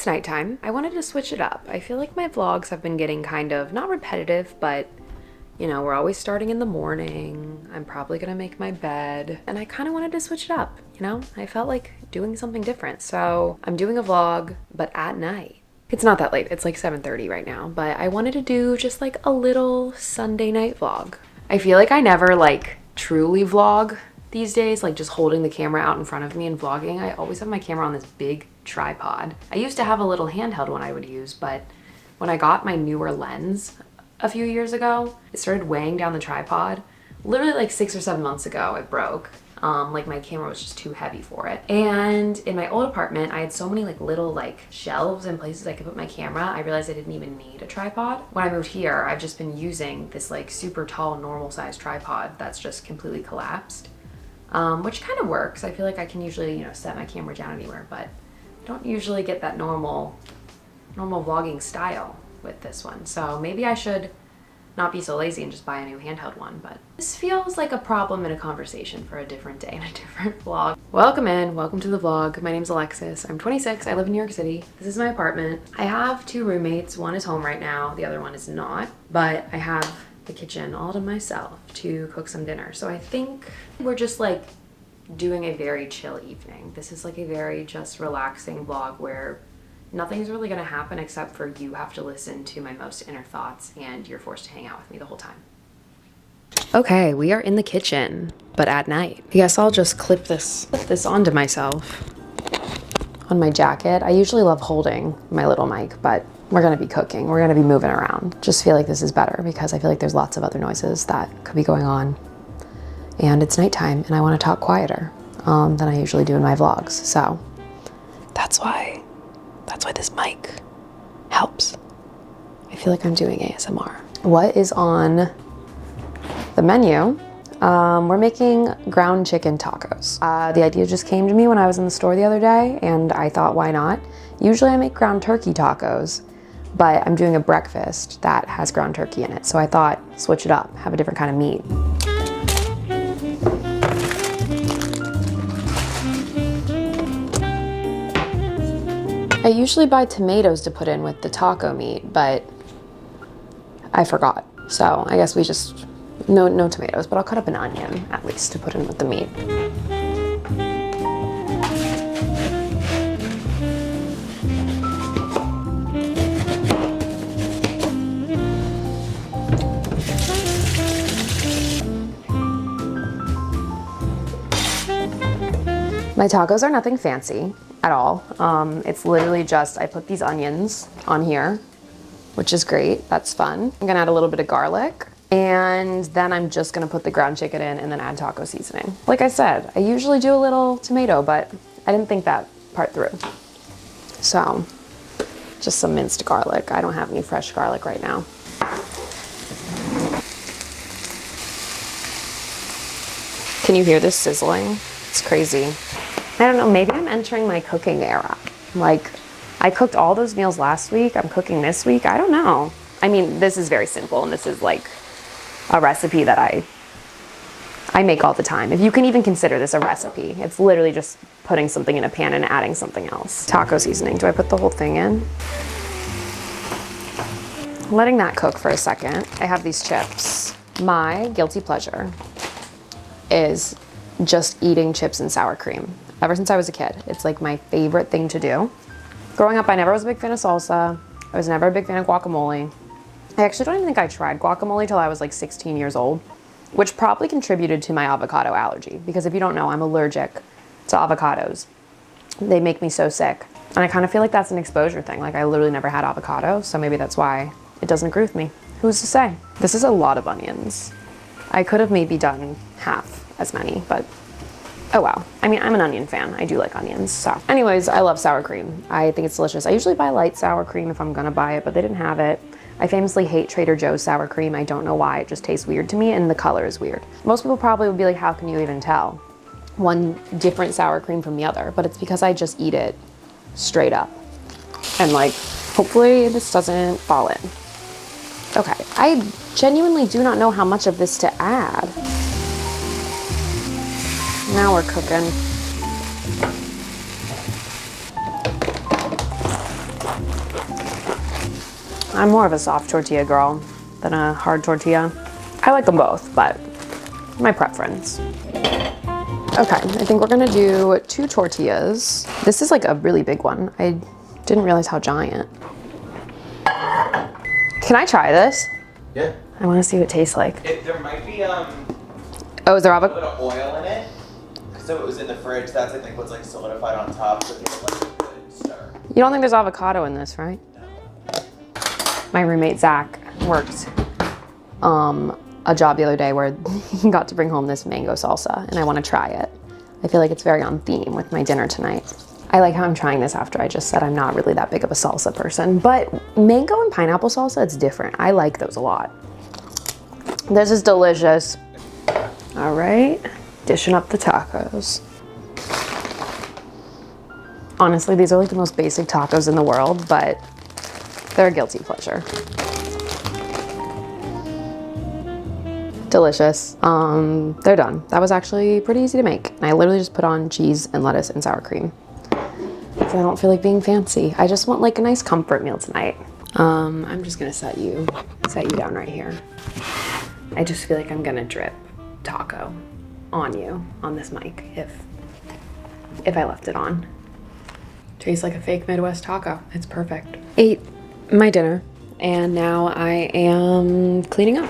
It's nighttime. I wanted to switch it up. I feel like my vlogs have been getting kind of, not repetitive, but you know, we're always starting in the morning. I'm probably gonna make my bed. And I kind of wanted to switch it up, you know? I felt like doing something different. So I'm doing a vlog, but at night. It's not that late, it's like 7:30 right now, but I wanted to do just like a little Sunday night vlog. I feel like I never like truly vlog these days, like just holding the camera out in front of me and vlogging. I always have my camera on this big tripod. I used to have a little handheld one I would use, but when I got my newer lens a few years ago, it started weighing down the tripod. Literally like 6 or 7 months ago, it broke. Like my camera was just too heavy for it. And in my old apartment, I had so many like little like shelves and places I could put my camera. I realized I didn't even need a tripod. When I moved here, I've just been using this like super tall, normal size tripod that's just completely collapsed. Which kind of works. I feel like I can usually, you know, set my camera down anywhere, but I don't usually get that normal vlogging style with this one. So maybe I should not be so lazy and just buy a new handheld one, but this feels like a problem in a conversation for a different day and a different vlog. Welcome to the vlog. My name's Alexis. I'm 26. I live in New York City. This is my apartment. I have 2 roommates. One is home right now. The other one is not, but I have the kitchen all to myself to cook some dinner. So I think we're just like doing a very chill evening. This is like a very just relaxing vlog where nothing's really gonna happen except for you have to listen to my most inner thoughts and you're forced to hang out with me the whole time. Okay, we are in the kitchen, but at night. I guess I'll just clip this onto myself on my jacket. I usually love holding my little mic, but we're gonna be cooking. We're gonna be moving around. Just feel like this is better because I feel like there's lots of other noises that could be going on. And it's nighttime and I wanna talk quieter than I usually do in my vlogs. So that's why this mic helps. I feel like I'm doing ASMR. What is on the menu? We're making ground chicken tacos. The idea just came to me when I was in the store the other day and I thought, why not? Usually I make ground turkey tacos, but I'm doing a breakfast that has ground turkey in it. So I thought, switch it up, have a different kind of meat. I usually buy tomatoes to put in with the taco meat, but I forgot. So I guess we just, no tomatoes, but I'll cut up an onion at least to put in with the meat. My tacos are nothing fancy at all. It's literally just, I put these onions on here, which is great, that's fun. I'm gonna add a little bit of garlic, and then I'm just gonna put the ground chicken in and then add taco seasoning. Like I said, I usually do a little tomato, but I didn't think that part through. So, just some minced garlic. I don't have any fresh garlic right now. Can you hear this sizzling? It's crazy. I don't know, maybe I'm entering my cooking era. Like, I cooked all those meals last week, I'm cooking this week, I don't know. I mean, this is very simple and this is like a recipe that I make all the time. If you can even consider this a recipe, it's literally just putting something in a pan and adding something else. Taco seasoning, do I put the whole thing in? Letting that cook for a second. I have these chips. My guilty pleasure is just eating chips and sour cream. Ever since I was a kid, it's like my favorite thing to do. Growing up, I never was a big fan of salsa. I was never a big fan of guacamole. I actually don't even think I tried guacamole till I was like 16 years old, which probably contributed to my avocado allergy. Because if you don't know, I'm allergic to avocados. They make me so sick. And I kind of feel like that's an exposure thing. Like I literally never had avocado, so maybe that's why it doesn't agree with me. Who's to say? This is a lot of onions. I could have maybe done half as many, but oh wow. I mean, I'm an onion fan. I do like onions, so. Anyways, I love sour cream. I think it's delicious. I usually buy light sour cream if I'm gonna buy it, but they didn't have it. I famously hate Trader Joe's sour cream. I don't know why, it just tastes weird to me and the color is weird. Most people probably would be like, how can you even tell one different sour cream from the other? But it's because I just eat it straight up. And like, hopefully this doesn't fall in. Okay, I genuinely do not know how much of this to add. Now we're cooking. I'm more of a soft tortilla girl than a hard tortilla. I like them both, but my preference. Okay, I think we're gonna do 2 tortillas. This is like a really big one. I didn't realize how giant. Can I try this? Yeah. I wanna see what it tastes like. There might be Oh, is there a little bit of oil in it. So it was in the fridge. That's I think what's like solidified on top. So give it like a good stir. You don't think there's avocado in this, right? No. My roommate Zach worked a job the other day where he got to bring home this mango salsa, and I want to try it. I feel like it's very on theme with my dinner tonight. I like how I'm trying this after I just said I'm not really that big of a salsa person, but mango and pineapple salsa, it's different. I like those a lot. This is delicious. All right, dishing up the tacos. Honestly, these are like the most basic tacos in the world, but they're a guilty pleasure. Delicious. They're done. That was actually pretty easy to make. And I literally just put on cheese and lettuce and sour cream. Because I don't feel like being fancy. I just want like a nice comfort meal tonight. I'm just gonna set you down right here. I just feel like I'm gonna drip taco on you on this mic if I left it on. Tastes like a fake Midwest taco. It's perfect. Ate my dinner and now I am cleaning up.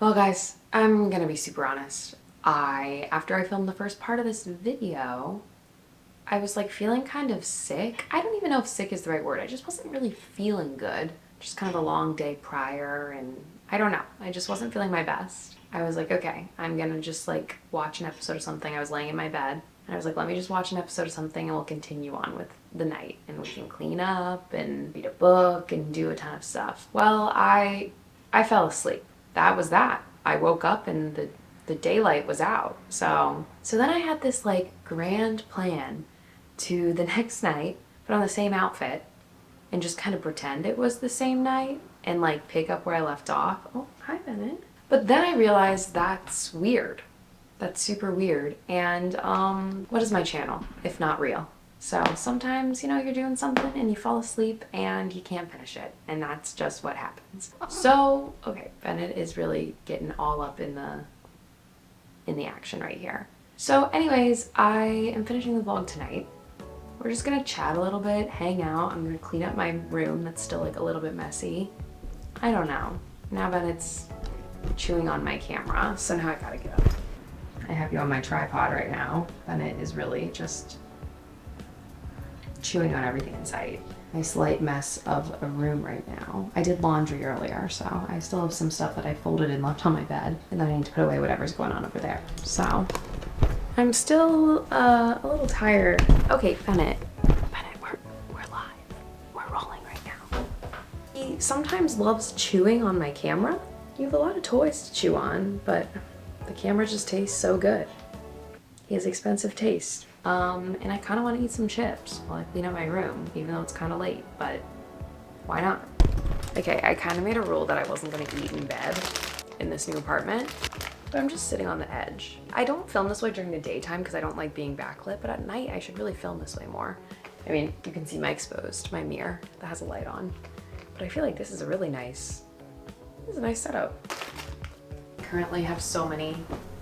Well guys, I'm gonna be super honest. After I filmed the first part of this video, I was like feeling kind of sick. I don't even know if sick is the right word. I just wasn't really feeling good. Just kind of a long day prior and I don't know. I just wasn't feeling my best. I was like, okay, I'm gonna just like watch an episode of something. I was laying in my bed and I was like, let me just watch an episode of something and we'll continue on with the night and we can clean up and read a book and do a ton of stuff. Well, I fell asleep. That was that. I woke up and the daylight was out. So then I had this like grand plan to the next night put on the same outfit and just kind of pretend it was the same night and like pick up where I left off. Oh, hi Bennett. But then I realized that's weird. That's super weird. And what is my channel if not real? So sometimes, you know, you're doing something and you fall asleep and you can't finish it. And that's just what happens. So, okay, Bennett is really getting all up in the action right here. So anyways, I am finishing the vlog tonight. We're just gonna chat a little bit, hang out. I'm gonna clean up my room that's still like a little bit messy. I don't know. Now Bennett's chewing on my camera, so now I gotta get up. I have you on my tripod right now. Bennett is really just chewing on everything in sight. A slight mess of a room right now. I did laundry earlier, so I still have some stuff that I folded and left on my bed, and then I need to put away whatever's going on over there. So I'm still a little tired. Okay, Bennett, we're live. We're rolling right now. He sometimes loves chewing on my camera. You have a lot of toys to chew on, but the camera just tastes so good. He has expensive taste. And I kind of want to eat some chips while I clean up my room, even though it's kind of late, but why not? Okay, I kind of made a rule that I wasn't going to eat in bed in this new apartment, but I'm just sitting on the edge. I don't film this way during the daytime because I don't like being backlit, but at night I should really film this way more. I mean, you can see my mirror that has a light on, but I feel like this is a nice setup. I currently have so many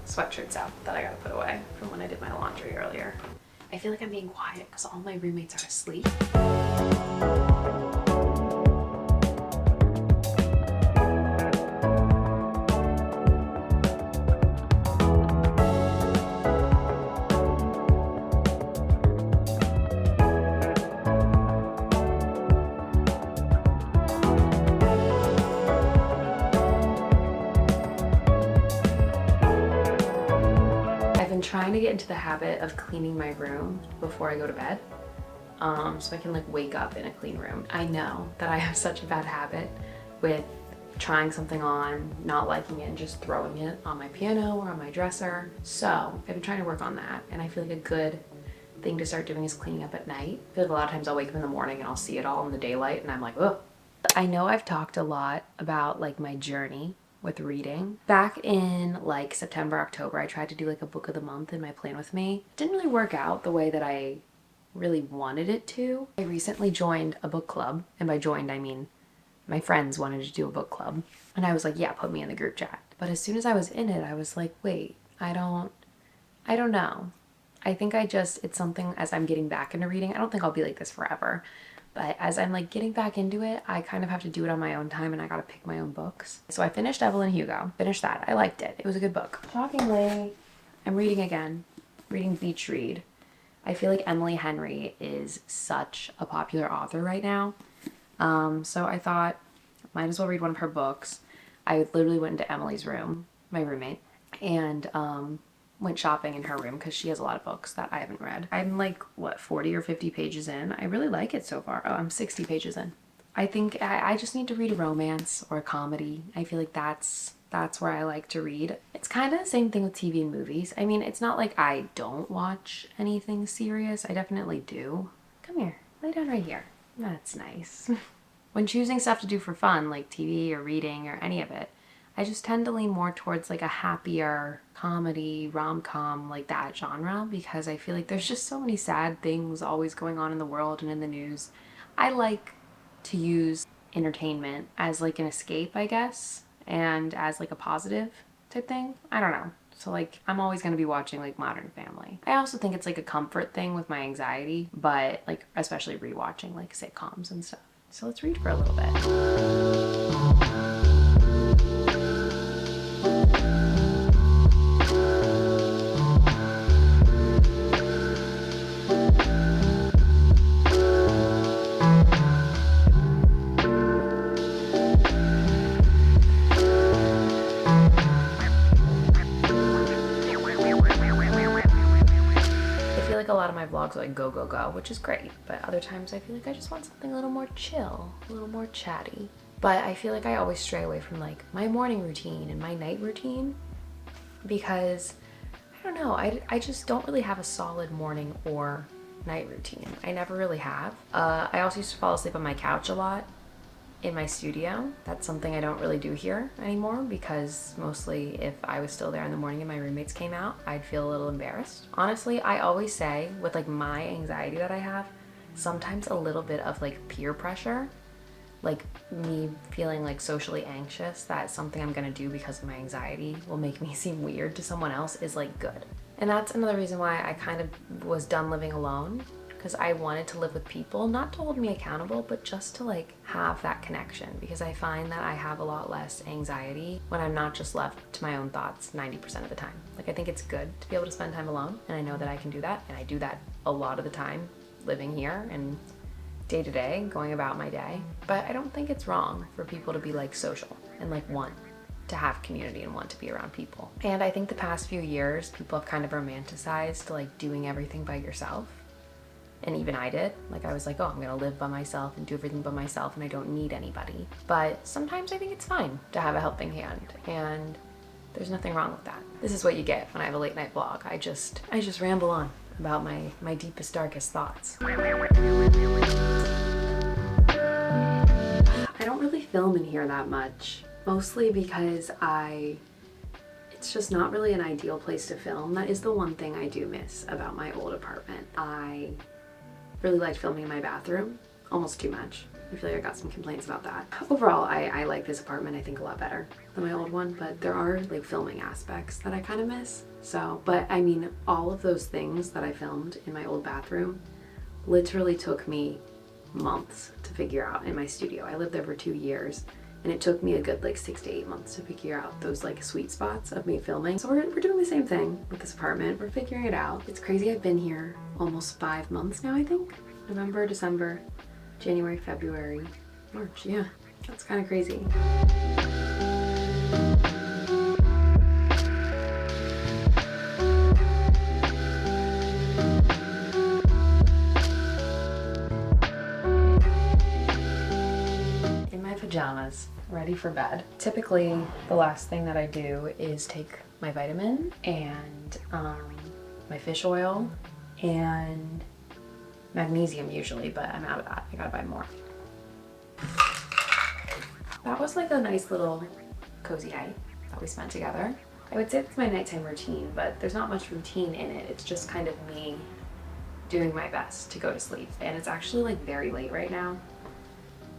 sweatshirts out that I gotta put away from when I did my laundry earlier. I feel like I'm being quiet because all my roommates are asleep. Trying to get into the habit of cleaning my room before I go to bed, so I can like wake up in a clean room. I know that I have such a bad habit with trying something on, not liking it, and just throwing it on my piano or on my dresser. So I've been trying to work on that, and I feel like a good thing to start doing is cleaning up at night. I feel like a lot of times I'll wake up in the morning and I'll see it all in the daylight and I'm like, oh. I know I've talked a lot about like my journey with reading. Back in like September, October, I tried to do like a book of the month in my Plan With Me. It didn't really work out the way that I really wanted it to. I recently joined a book club, and by joined I mean my friends wanted to do a book club, and I was like, yeah, put me in the group chat. But as soon as I was in it, I was like, wait, I don't know. I think it's something, as I'm getting back into reading, I don't think I'll be like this forever, but as I'm like getting back into it, I kind of have to do it on my own time, and I gotta pick my own books. So I finished Evelyn Hugo, finished that. I liked it. It was a good book. Shockingly, I'm reading again, reading Beach Read. I feel like Emily Henry is such a popular author right now. So I thought, might as well read one of her books. I literally went into Emily's room, my roommate, and went shopping in her room because she has a lot of books that I haven't read. I'm like, what, 40 or 50 pages in? I really like it so far. Oh, I'm 60 pages in. I think I just need to read a romance or a comedy. I feel like that's where I like to read. It's kind of the same thing with TV and movies. I mean, it's not like I don't watch anything serious. I definitely do. Come here, lay down right here. That's nice. When choosing stuff to do for fun, like TV or reading or any of it, I just tend to lean more towards like a happier comedy, rom-com, like that genre, because I feel like there's just so many sad things always going on in the world and in the news. I like to use entertainment as like an escape, I guess, and as like a positive type thing. I don't know. So like I'm always going to be watching like Modern Family. I also think it's like a comfort thing with my anxiety, but like especially rewatching like sitcoms and stuff. So let's read for a little bit. A lot of my vlogs are like go, go, go, which is great, but other times I feel like I just want something a little more chill, a little more chatty. But I feel like I always stray away from like my morning routine and my night routine because I don't know, I just don't really have a solid morning or night routine. I never really have. I also used to fall asleep on my couch a lot in my studio. That's something I don't really do here anymore because mostly if I was still there in the morning and my roommates came out, I'd feel a little embarrassed. Honestly, I always say with like my anxiety that I have, sometimes a little bit of like peer pressure, like me feeling like socially anxious that something I'm gonna do because of my anxiety will make me seem weird to someone else is like good. And that's another reason why I kind of was done living alone, because I wanted to live with people, not to hold me accountable, but just to like have that connection, because I find that I have a lot less anxiety when I'm not just left to my own thoughts 90% of the time. Like I think it's good to be able to spend time alone, and I know that I can do that, and I do that a lot of the time living here and day to day, going about my day. But I don't think it's wrong for people to be like social and like want to have community and want to be around people. And I think the past few years, people have kind of romanticized like doing everything by yourself. And even I did. Like I was like, oh, I'm gonna live by myself and do everything by myself and I don't need anybody. But sometimes I think it's fine to have a helping hand, and there's nothing wrong with that. This is what you get when I have a late night vlog. I just ramble on about my deepest, darkest thoughts. I don't really film in here that much, mostly because it's just not really an ideal place to film. That is the one thing I do miss about my old apartment. I really liked filming in my bathroom, almost too much. I feel like I got some complaints about that. Overall, I like this apartment, I think, a lot better than my old one, but there are like filming aspects that I kind of miss. So, but I mean, all of those things that I filmed in my old bathroom literally took me months to figure out in my studio. I lived there for 2 years, and it took me a good like 6 to 8 months to figure out those like sweet spots of me filming. So we're doing the same thing with this apartment. We're figuring it out. It's crazy. I've been here almost 5 months now, I think. November, December, January, February, March. Yeah, that's kind of crazy. In my pajamas. ready for bed. Typically, the last thing that I do is take my vitamin and my fish oil and magnesium usually, but I'm out of that. I gotta buy more. That was like a nice little cozy night that we spent together. I would say it's my nighttime routine, but there's not much routine in it. It's just kind of me doing my best to go to sleep. And it's actually like very late right now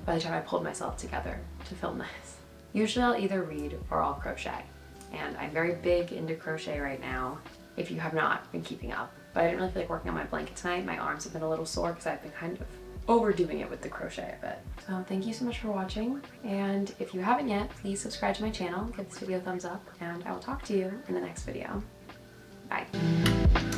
by the time I pulled myself together to film this. Usually I'll either read or I'll crochet. And I'm very big into crochet right now, if you have not been keeping up. But I didn't really feel like working on my blanket tonight. My arms have been a little sore because I've been kind of overdoing it with the crochet a bit. So thank you so much for watching. And if you haven't yet, please subscribe to my channel, give this video a thumbs up, and I will talk to you in the next video. Bye.